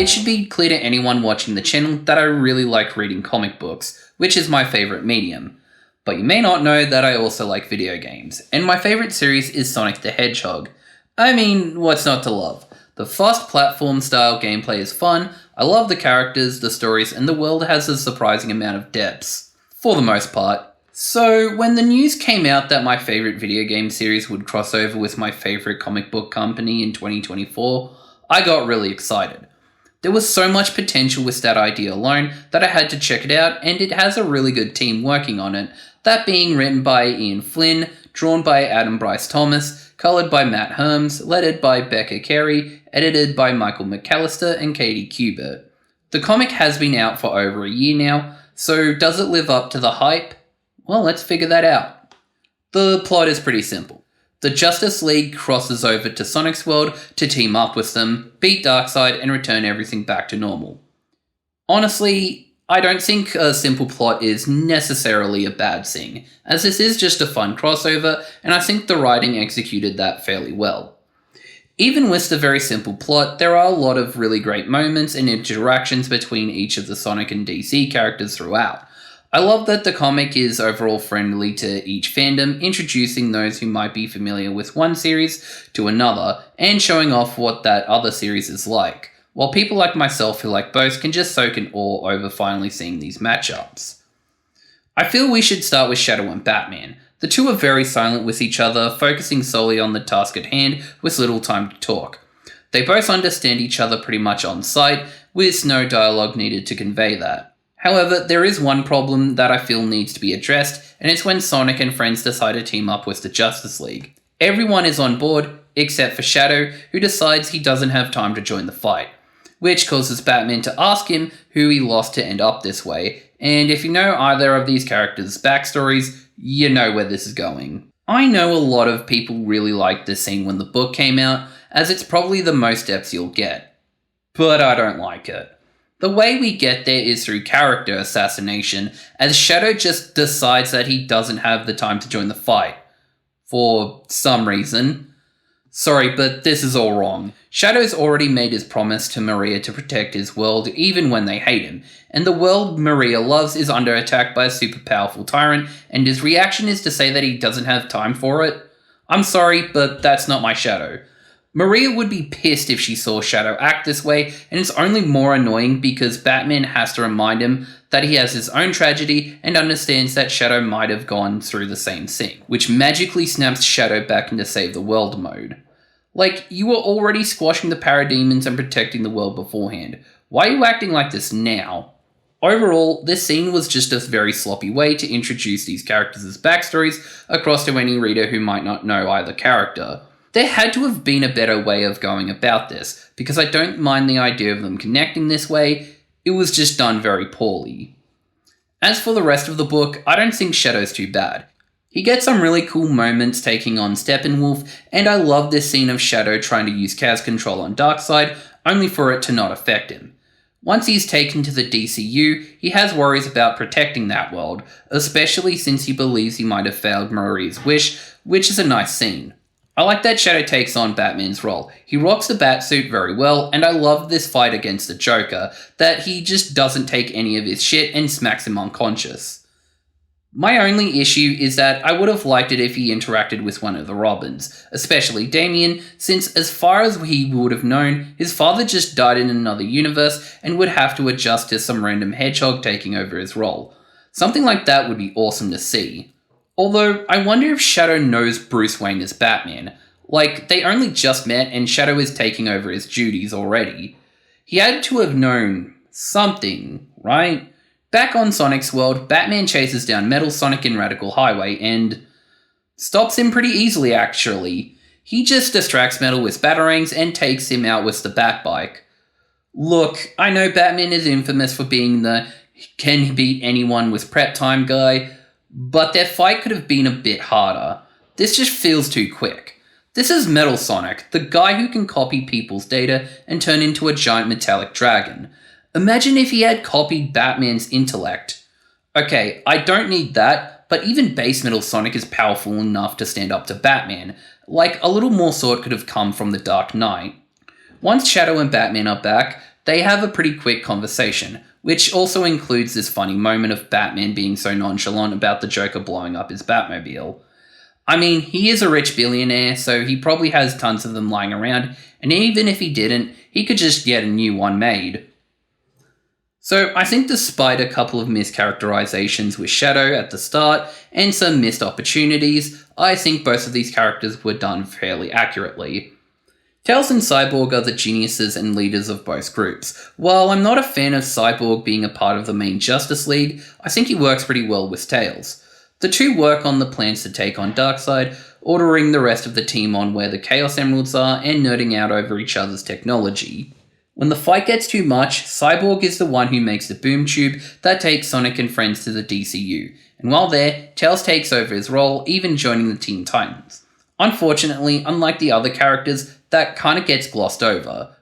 it should be clear to anyone watching the channel that I really like reading comic books, which is my favourite medium. But you may not know that I also like video games, and my favourite series is Sonic the Hedgehog. I mean, what's not to love? The fast platform style gameplay is fun, I love the characters, the stories, and the world has a surprising amount of depths. For the most part. So, when the news came out that my favourite video game series would cross over with my favourite comic book company in 2024, I got really excited. There was so much potential with that idea alone that I had to check it out, and it has a really good team working on it, that being written by Ian Flynn, drawn by Adam Bryce Thomas, coloured by Matt Herms, lettered by Becca Carey, edited by Michael McAllister and Katie Kubert. The comic has been out for over a year now, so does it live up to the hype? Well, let's figure that out. The plot is pretty simple. The Justice League crosses over to Sonic's world to team up with them, beat Darkseid, and return everything back to normal. Honestly, I don't think a simple plot is necessarily a bad thing, as this is just a fun crossover, and I think the writing executed that fairly well. Even with the very simple plot, there are a lot of really great moments and interactions between each of the Sonic and DC characters throughout. I love that the comic is overall friendly to each fandom, introducing those who might be familiar with one series to another, and showing off what that other series is like, while people like myself who like both can just soak in awe over finally seeing these matchups. I feel we should start with Shadow and Batman. The two are very silent with each other, focusing solely on the task at hand with little time to talk. They both understand each other pretty much on sight, with no dialogue needed to convey that. However, there is one problem that I feel needs to be addressed, and it's when Sonic and friends decide to team up with the Justice League. Everyone is on board, except for Shadow, who decides he doesn't have time to join the fight, which causes Batman to ask him who he lost to end up this way, and if you know either of these characters' backstories, you know where this is going. I know a lot of people really liked this scene when the book came out, as it's probably the most depth you'll get. But I don't like it. The way we get there is through character assassination, as Shadow just decides that he doesn't have the time to join the fight. For some reason. Sorry, but this is all wrong. Shadow's already made his promise to Maria to protect his world even when they hate him, and the world Maria loves is under attack by a super powerful tyrant, and his reaction is to say that he doesn't have time for it. I'm sorry, but that's not my Shadow. Maria would be pissed if she saw Shadow act this way, and it's only more annoying because Batman has to remind him that he has his own tragedy and understands that Shadow might have gone through the same thing, which magically snaps Shadow back into save the world mode. Like, you were already squashing the parademons and protecting the world beforehand. Why are you acting like this now? Overall, this scene was just a very sloppy way to introduce these characters' backstories across to any reader who might not know either character. There had to have been a better way of going about this, because I don't mind the idea of them connecting this way, it was just done very poorly. As for the rest of the book, I don't think Shadow's too bad. He gets some really cool moments taking on Steppenwolf, and I love this scene of Shadow trying to use Chaos Control on Darkseid, only for it to not affect him. Once he's taken to the DCU, he has worries about protecting that world, especially since he believes he might have failed Maria's wish, which is a nice scene. I like that Shadow takes on Batman's role. He rocks the Batsuit very well, and I love this fight against the Joker, that he just doesn't take any of his shit and smacks him unconscious. My only issue is that I would have liked it if he interacted with one of the Robins, especially Damian, since as far as he would have known, his father just died in another universe and would have to adjust to some random hedgehog taking over his role. Something like that would be awesome to see. Although, I wonder if Shadow knows Bruce Wayne is Batman. Like, they only just met and Shadow is taking over his duties already. He had to have known something, right? Back on Sonic's world, Batman chases down Metal Sonic in Radical Highway and stops him pretty easily, actually. He just distracts Metal with batarangs and takes him out with the Batbike. Look, I know Batman is infamous for being the can beat anyone with prep time guy, but their fight could have been a bit harder. This just feels too quick. This is Metal Sonic, the guy who can copy people's data and turn into a giant metallic dragon. Imagine if he had copied Batman's intellect. Okay, I don't need that, but even base Metal Sonic is powerful enough to stand up to Batman. Like, a little more sword could have come from the Dark Knight. Once Shadow and Batman are back, they have a pretty quick conversation, which also includes this funny moment of Batman being so nonchalant about the Joker blowing up his Batmobile. I mean, he is a rich billionaire, so he probably has tons of them lying around, and even if he didn't, he could just get a new one made. So I think despite a couple of mischaracterizations with Shadow at the start and some missed opportunities, I think both of these characters were done fairly accurately. Tails and Cyborg are the geniuses and leaders of both groups. While I'm not a fan of Cyborg being a part of the main Justice League, I think he works pretty well with Tails. The two work on the plans to take on Darkseid, ordering the rest of the team on where the Chaos Emeralds are and nerding out over each other's technology. When the fight gets too much, Cyborg is the one who makes the boom tube that takes Sonic and friends to the DCU, and while there, Tails takes over his role, even joining the Teen Titans. Unfortunately, unlike the other characters, that kinda gets glossed over.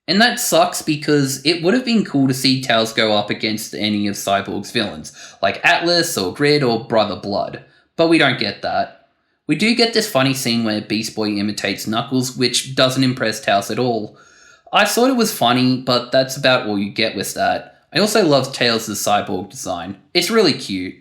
And that sucks because it would have been cool to see Tails go up against any of Cyborg's villains, like Atlas or Grid or Brother Blood, but we don't get that. We do get this funny scene where Beast Boy imitates Knuckles, which doesn't impress Tails at all. I thought it was funny, but that's about all you get with that. I also love Tails' Cyborg design. It's really cute.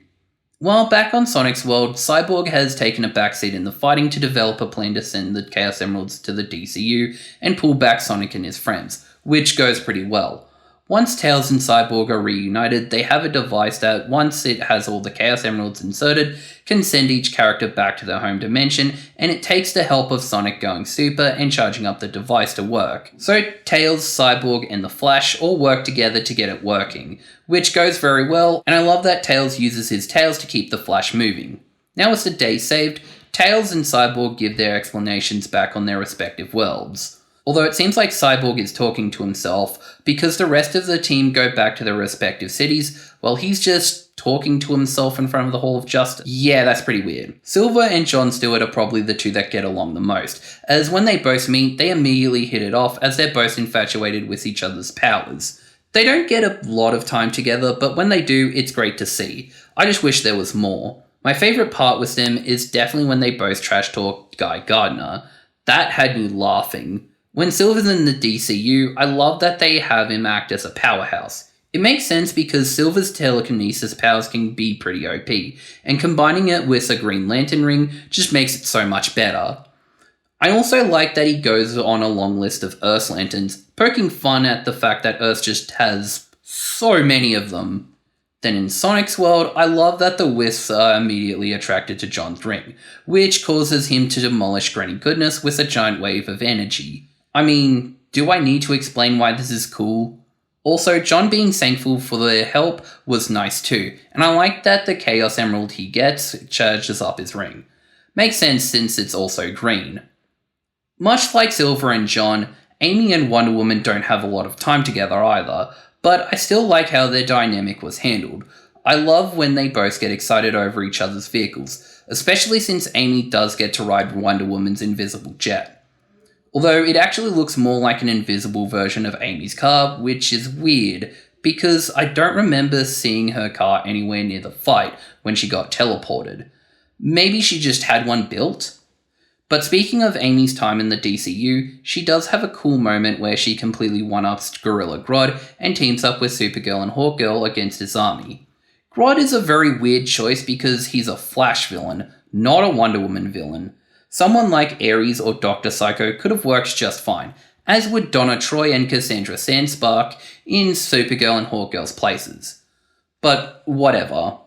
While back on Sonic's world, Cyborg has taken a backseat in the fighting to develop a plan to send the Chaos Emeralds to the DCU and pull back Sonic and his friends, which goes pretty well. Once Tails and Cyborg are reunited, they have a device that, once it has all the Chaos Emeralds inserted, can send each character back to their home dimension, and it takes the help of Sonic going super and charging up the device to work. So Tails, Cyborg, and the Flash all work together to get it working, which goes very well, and I love that Tails uses his tails to keep the Flash moving. Now with the day saved, Tails and Cyborg give their explanations back on their respective worlds. Although it seems like Cyborg is talking to himself, because the rest of the team go back to their respective cities, while he's just talking to himself in front of the Hall of Justice. Yeah, that's pretty weird. Silver and Jon Stewart are probably the two that get along the most, as when they both meet, they immediately hit it off as they're both infatuated with each other's powers. They don't get a lot of time together, but when they do, it's great to see. I just wish there was more. My favourite part with them is definitely when they both trash talk Guy Gardner. That had me laughing. When Silver's in the DCU, I love that they have him act as a powerhouse. It makes sense because Silver's telekinesis powers can be pretty OP, and combining it with a Green Lantern ring just makes it so much better. I also like that he goes on a long list of Earth's lanterns, poking fun at the fact that Earth just has so many of them. Then in Sonic's world, I love that the Wisps are immediately attracted to John's ring, which causes him to demolish Granny Goodness with a giant wave of energy. I mean, do I need to explain why this is cool? Also, John being thankful for their help was nice too, and I like that the Chaos Emerald he gets charges up his ring. Makes sense since it's also green. Much like Silver and John, Amy and Wonder Woman don't have a lot of time together either, but I still like how their dynamic was handled. I love when they both get excited over each other's vehicles, especially since Amy does get to ride Wonder Woman's invisible jet. Although it actually looks more like an invisible version of Amy's car, which is weird, because I don't remember seeing her car anywhere near the fight when she got teleported. Maybe she just had one built? But speaking of Amy's time in the DCU, she does have a cool moment where she completely one-ups Gorilla Grodd and teams up with Supergirl and Hawkgirl against his army. Grodd is a very weird choice because he's a Flash villain, not a Wonder Woman villain. Someone like Ares or Dr. Psycho could have worked just fine, as would Donna Troy and Cassandra Sandspark in Supergirl and Hawkgirl's places. But whatever.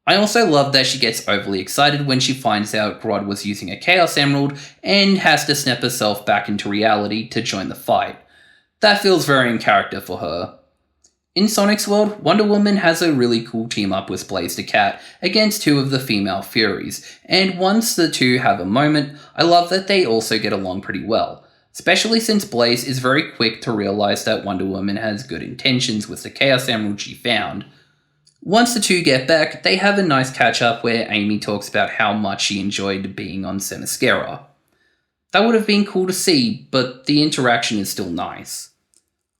I also love that she gets overly excited when she finds out Grodd was using a Chaos Emerald and has to snap herself back into reality to join the fight. That feels very in character for her. In Sonic's world, Wonder Woman has a really cool team up with Blaze the Cat against two of the female Furies, and once the two have a moment, I love that they also get along pretty well, especially since Blaze is very quick to realize that Wonder Woman has good intentions with the Chaos Emerald she found. Once the two get back, they have a nice catch-up where Amy talks about how much she enjoyed being on Themyscira. That would have been cool to see, but the interaction is still nice.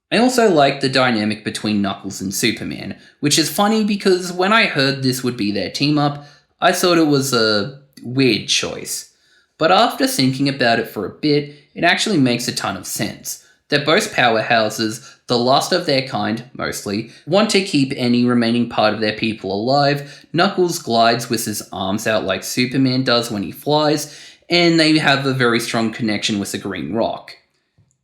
I also like the dynamic between Knuckles and Superman, which is funny because when I heard this would be their team-up, I thought it was a weird choice. But after thinking about it for a bit, it actually makes a ton of sense. They're both powerhouses, the last of their kind, mostly, want to keep any remaining part of their people alive. Knuckles glides with his arms out like Superman does when he flies, and they have a very strong connection with the Green Rock.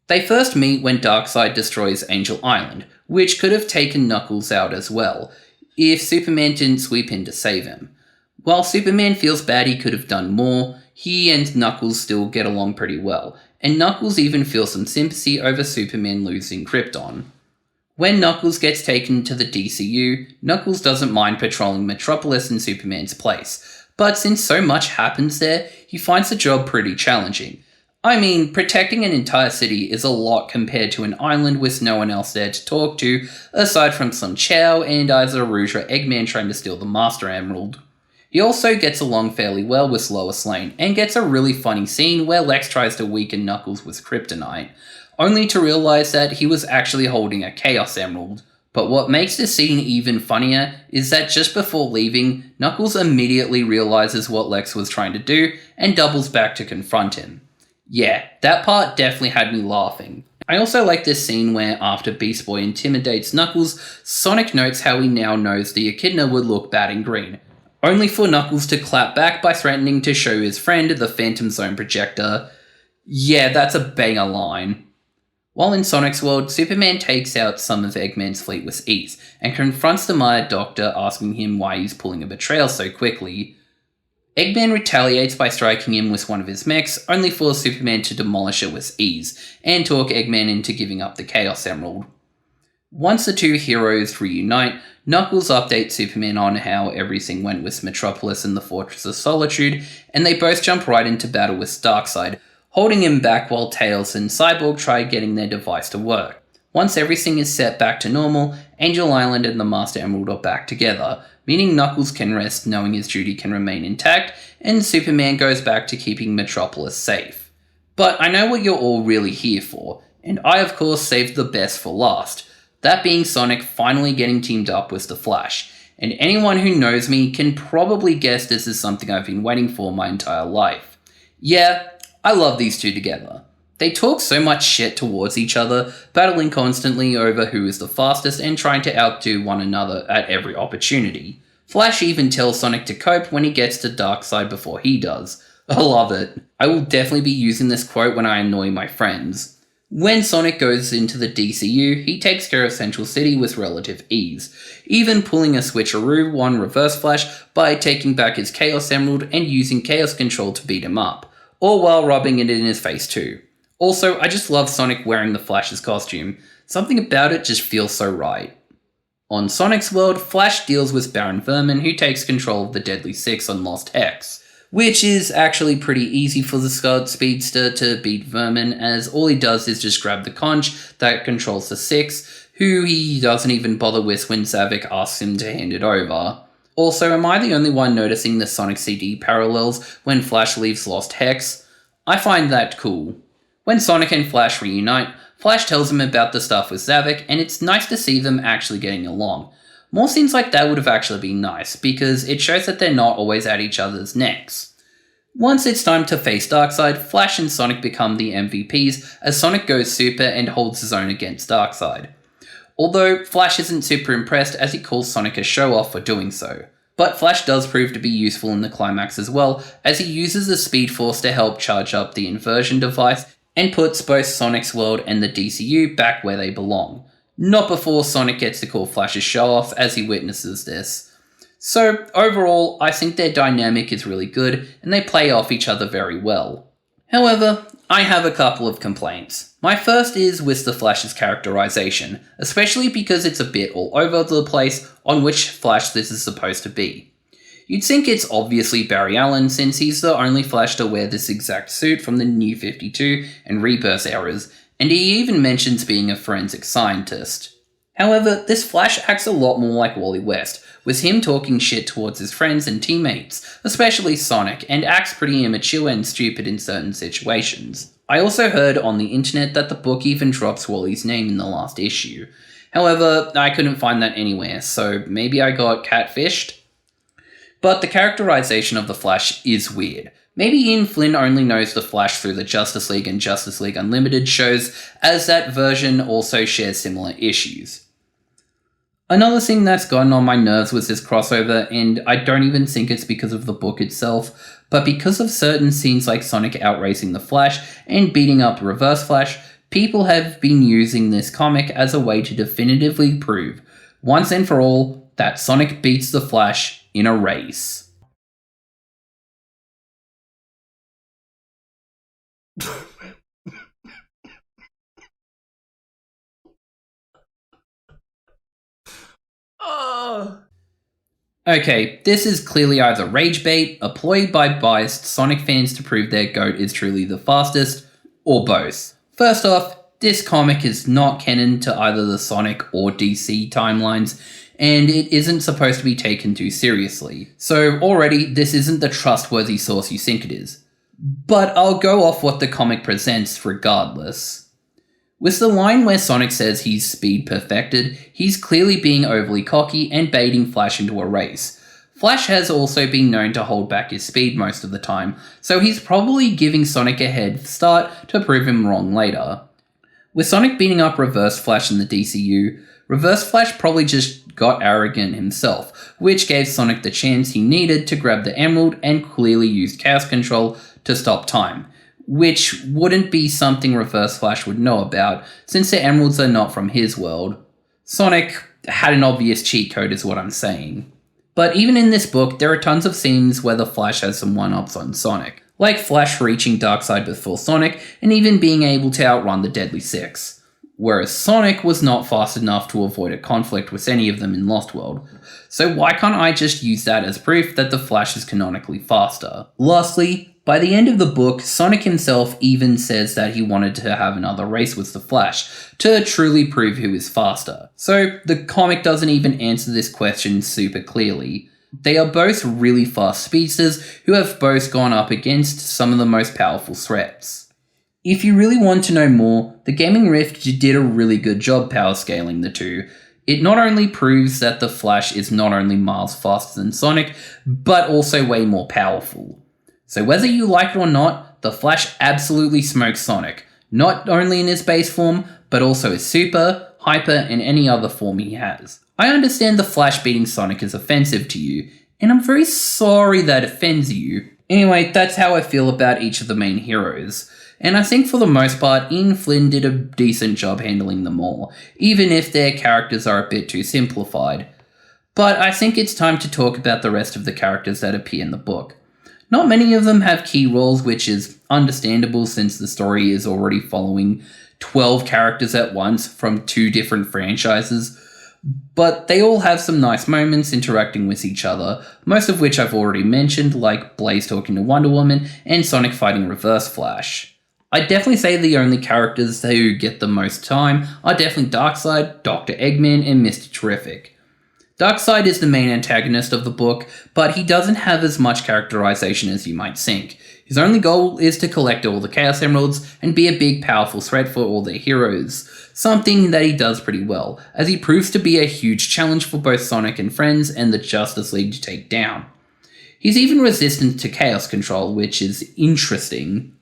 They first meet when Darkseid destroys Angel Island, which could have taken Knuckles out as well, if Superman didn't sweep in to save him. While Superman feels bad he could have done more, he and Knuckles still get along pretty well, and Knuckles even feels some sympathy over Superman losing Krypton. When Knuckles gets taken to the DCU, Knuckles doesn't mind patrolling Metropolis in Superman's place, but since so much happens there, he finds the job pretty challenging. I mean, protecting an entire city is a lot compared to an island with no one else there to talk to, aside from some Chow and either Rouge or Eggman trying to steal the Master Emerald. He also gets along fairly well with Lois Lane, and gets a really funny scene where Lex tries to weaken Knuckles with kryptonite, only to realize that he was actually holding a Chaos Emerald. But what makes this scene even funnier is that just before leaving, Knuckles immediately realizes what Lex was trying to do and doubles back to confront him. Yeah, that part definitely had me laughing. I also like this scene where after Beast Boy intimidates Knuckles, Sonic notes how he now knows the Echidna would look bad in green, only for Knuckles to clap back by threatening to show his friend the Phantom Zone projector. Yeah, that's a banger line. While in Sonic's world, Superman takes out some of Eggman's fleet with ease, and confronts the Maya Doctor asking him why he's pulling a betrayal so quickly. Eggman retaliates by striking him with one of his mechs, only for Superman to demolish it with ease, and talk Eggman into giving up the Chaos Emerald. Once the two heroes reunite, Knuckles updates Superman on how everything went with Metropolis and the Fortress of Solitude, and they both jump right into battle with Darkseid, holding him back while Tails and Cyborg try getting their device to work. Once everything is set back to normal, Angel Island and the Master Emerald are back together, meaning Knuckles can rest knowing his duty can remain intact, and Superman goes back to keeping Metropolis safe. But I know what you're all really here for, and I of course saved the best for last, that being Sonic finally getting teamed up with the Flash, and anyone who knows me can probably guess this is something I've been waiting for my entire life. Yeah, I love these two together. They talk so much shit towards each other, battling constantly over who is the fastest and trying to outdo one another at every opportunity. Flash even tells Sonic to cope when he gets to Darkseid before he does. I love it. I will definitely be using this quote when I annoy my friends. When Sonic goes into the DCU, he takes care of Central City with relative ease, even pulling a switcheroo on Reverse Flash by taking back his Chaos Emerald and using Chaos Control to beat him up, all while rubbing it in his face too. Also, I just love Sonic wearing the Flash's costume. Something about it just feels so right. On Sonic's world, Flash deals with Baron Vermin, who takes control of the Deadly Six on Lost Hex, which is actually pretty easy for the Scarlet Speedster to beat Vermin, as all he does is just grab the conch that controls the Six, who he doesn't even bother with when Zavik asks him to hand it over. Also, am I the only one noticing the Sonic CD parallels when Flash leaves Lost Hex? I find that cool. When Sonic and Flash reunite, Flash tells him about the stuff with Zavik, and it's nice to see them actually getting along. More scenes like that would have actually been nice, because it shows that they're not always at each other's necks. Once it's time to face Darkseid, Flash and Sonic become the MVPs as Sonic goes super and holds his own against Darkseid. Although Flash isn't super impressed as he calls Sonic a show-off for doing so. But Flash does prove to be useful in the climax as well, as he uses the Speed Force to help charge up the inversion device and puts both Sonic's world and the DCU back where they belong. Not before Sonic gets to call Flash a show-off as he witnesses this. So overall, I think their dynamic is really good and they play off each other very well. However, I have a couple of complaints. My first is with the Flash's characterization, especially because it's a bit all over the place on which Flash this is supposed to be. You'd think it's obviously Barry Allen since he's the only Flash to wear this exact suit from the New 52 and Rebirth eras, and he even mentions being a forensic scientist. However, this Flash acts a lot more like Wally West, with him talking shit towards his friends and teammates, especially Sonic, and acts pretty immature and stupid in certain situations. I also heard on the internet that the book even drops Wally's name in the last issue. However, I couldn't find that anywhere, so maybe I got catfished? But the characterization of the Flash is weird, Maybe Ian Flynn only knows the Flash through the Justice League and Justice League Unlimited shows, as that version also shares similar issues. Another thing that's gotten on my nerves was this crossover, and I don't even think it's because of the book itself, but because of certain scenes like Sonic outracing the Flash and beating up Reverse Flash. People have been using this comic as a way to definitively prove, once and for all, that Sonic beats the Flash in a race. Okay, this is clearly either rage bait, a ploy by biased Sonic fans to prove their GOAT is truly the fastest, or both. First off, this comic is not canon to either the Sonic or DC timelines, and it isn't supposed to be taken too seriously. So already, this isn't the trustworthy source you think it is. But I'll go off what the comic presents regardless. With the line where Sonic says he's speed perfected, he's clearly being overly cocky and baiting Flash into a race. Flash has also been known to hold back his speed most of the time, so he's probably giving Sonic a head start to prove him wrong later. With Sonic beating up Reverse Flash in the DCU, Reverse Flash probably just got arrogant himself, which gave Sonic the chance he needed to grab the Emerald and clearly used Chaos Control to stop time, which wouldn't be something Reverse Flash would know about, since the Emeralds are not from his world. Sonic had an obvious cheat code is what I'm saying. But even in this book, there are tons of scenes where the Flash has some one-ups on Sonic, like Flash reaching Darkseid before Sonic, and even being able to outrun the Deadly Six. Whereas Sonic was not fast enough to avoid a conflict with any of them in Lost World. So why can't I just use that as proof that the Flash is canonically faster? Lastly, by the end of the book, Sonic himself even says that he wanted to have another race with the Flash, to truly prove who is faster. So the comic doesn't even answer this question super clearly. They are both really fast speedsters who have both gone up against some of the most powerful threats. If you really want to know more, the Gaming Rift did a really good job power scaling the two. It not only proves that the Flash is not only miles faster than Sonic, but also way more powerful. So whether you like it or not, the Flash absolutely smokes Sonic, not only in his base form, but also his super, hyper, and any other form he has. I understand the Flash beating Sonic is offensive to you, and I'm very sorry that offends you. Anyway, that's how I feel about each of the main heroes. And I think for the most part, Ian Flynn did a decent job handling them all, even if their characters are a bit too simplified. But I think it's time to talk about the rest of the characters that appear in the book. Not many of them have key roles, which is understandable since the story is already following 12 characters at once from 2 different franchises, but they all have some nice moments interacting with each other, most of which I've already mentioned, like Blaze talking to Wonder Woman and Sonic fighting Reverse Flash. I'd definitely say the only characters who get the most time are definitely Darkseid, Dr. Eggman, and Mr. Terrific. Darkseid is the main antagonist of the book, but he doesn't have as much characterization as you might think. His only goal is to collect all the Chaos Emeralds and be a big powerful threat for all their heroes, something that he does pretty well, as he proves to be a huge challenge for both Sonic and friends and the Justice League to take down. He's even resistant to Chaos Control, which is interesting.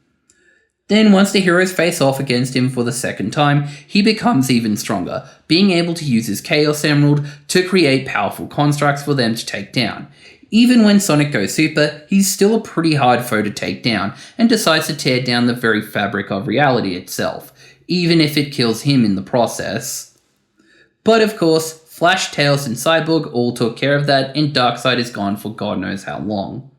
Then once the heroes face off against him for the second time, he becomes even stronger, being able to use his Chaos Emerald to create powerful constructs for them to take down. Even when Sonic goes super, he's still a pretty hard foe to take down, and decides to tear down the very fabric of reality itself, even if it kills him in the process. But of course, Flash, Tails, and Cyborg all took care of that, and Darkseid is gone for God knows how long.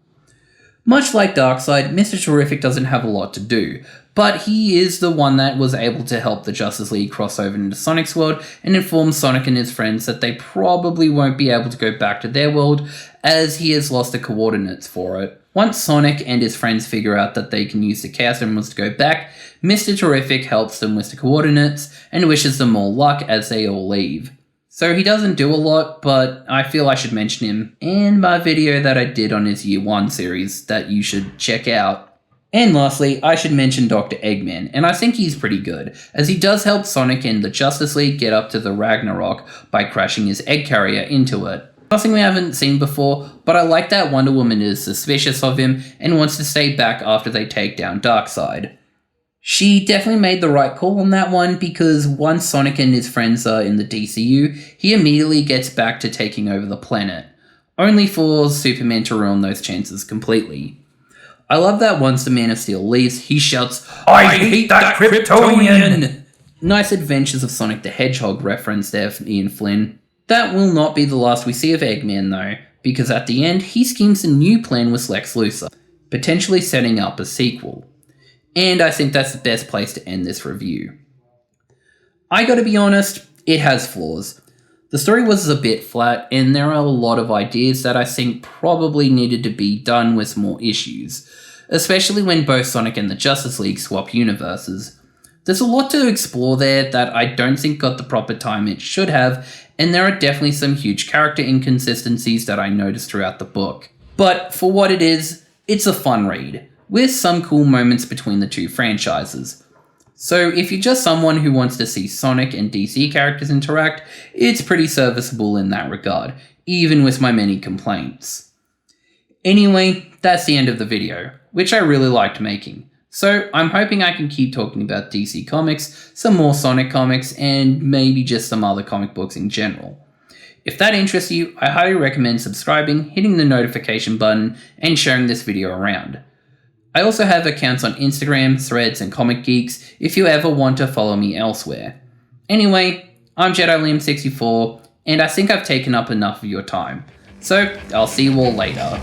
Much like Darkseid, Mr. Terrific doesn't have a lot to do, but he is the one that was able to help the Justice League cross over into Sonic's world and inform Sonic and his friends that they probably won't be able to go back to their world as he has lost the coordinates for it. Once Sonic and his friends figure out that they can use the Chaos Emeralds to go back, Mr. Terrific helps them with the coordinates and wishes them all luck as they all leave. So he doesn't do a lot, but I feel I should mention him in my video that I did on his Year 1 series that you should check out. And lastly, I should mention Dr. Eggman, and I think he's pretty good, as he does help Sonic and the Justice League get up to the Ragnarok by crashing his egg carrier into it. Nothing we haven't seen before, but I like that Wonder Woman is suspicious of him and wants to stay back after they take down Darkseid. She definitely made the right call on that one, because once Sonic and his friends are in the DCU, he immediately gets back to taking over the planet, only for Superman to ruin those chances completely. I love that once the Man of Steel leaves, he shouts, "I hate that Kryptonian!" Nice Adventures of Sonic the Hedgehog reference there from Ian Flynn. That will not be the last we see of Eggman though, because at the end he schemes a new plan with Lex Luthor, potentially setting up a sequel. And I think that's the best place to end this review. I gotta be honest, it has flaws. The story was a bit flat, and there are a lot of ideas that I think probably needed to be done with more issues, especially when both Sonic and the Justice League swap universes. There's a lot to explore there that I don't think got the proper time it should have, and there are definitely some huge character inconsistencies that I noticed throughout the book. But for what it is, it's a fun read, with some cool moments between the two franchises. So if you're just someone who wants to see Sonic and DC characters interact, it's pretty serviceable in that regard, even with my many complaints. Anyway, that's the end of the video, which I really liked making. So I'm hoping I can keep talking about DC Comics, some more Sonic comics, and maybe just some other comic books in general. If that interests you, I highly recommend subscribing, hitting the notification button, and sharing this video around. I also have accounts on Instagram, Threads, and Comic Geeks if you ever want to follow me elsewhere. Anyway, I'm Jedi-Liam 64, and I think I've taken up enough of your time. So, I'll see you all later.